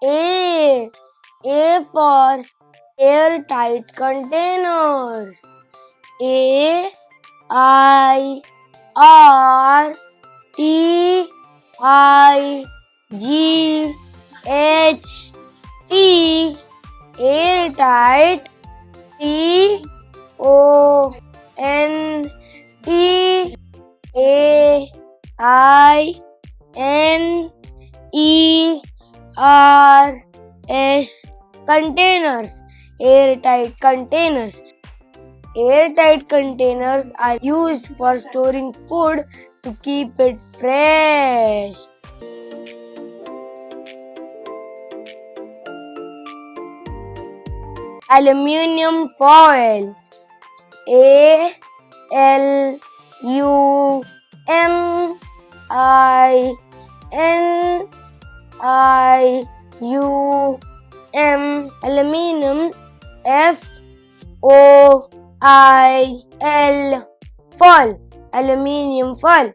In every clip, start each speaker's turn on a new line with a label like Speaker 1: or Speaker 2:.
Speaker 1: A. A for airtight containers. A I R T I G H T Airtight Containers. Containers. Airtight containers. Airtight containers are used for storing food to keep it fresh. Aluminium foil. A L U M I N I U M. Aluminium. FOIL. Foil. Aluminium foil.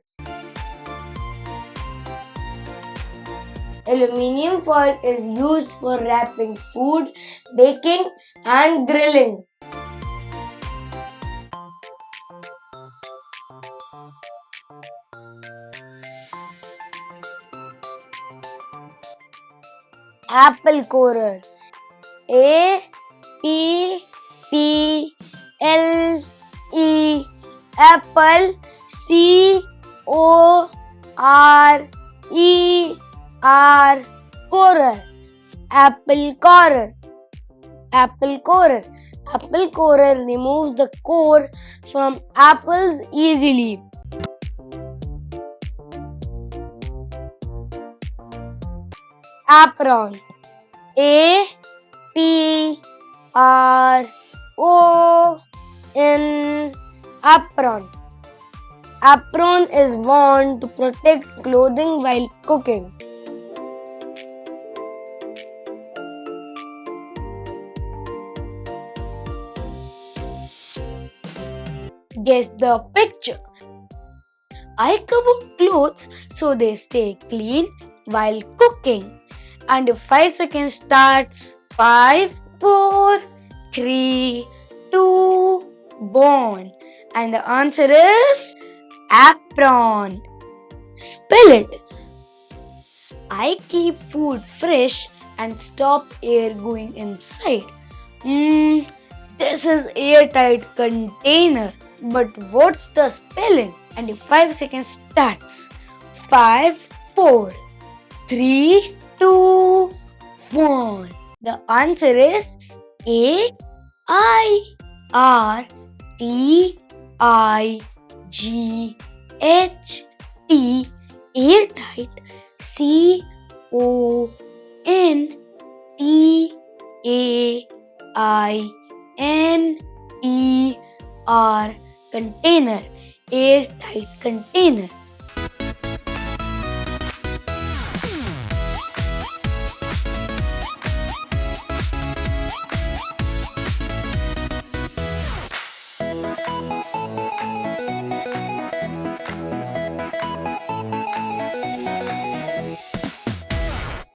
Speaker 1: Aluminium foil is used for wrapping food, baking, and grilling. Apple corer. APPLE. Apple. CORER. Corer. Apple corer. Apple corer. Apple corer removes the core from apples easily. Apron. APRON. Apron. Apron is worn to protect clothing while cooking. Guess the picture. I cover clothes so they stay clean while cooking. And if 5 seconds starts, 5, 4, 3, 2, 1. And the answer is apron. Spell it. I keep food fresh and stop air going inside. This is airtight container. But what's the spelling? And if 5 seconds starts, 5, 4, 3, 2, 1. The answer is AIRTIGHT. Airtight. CONTAINER. Container. Airtight container.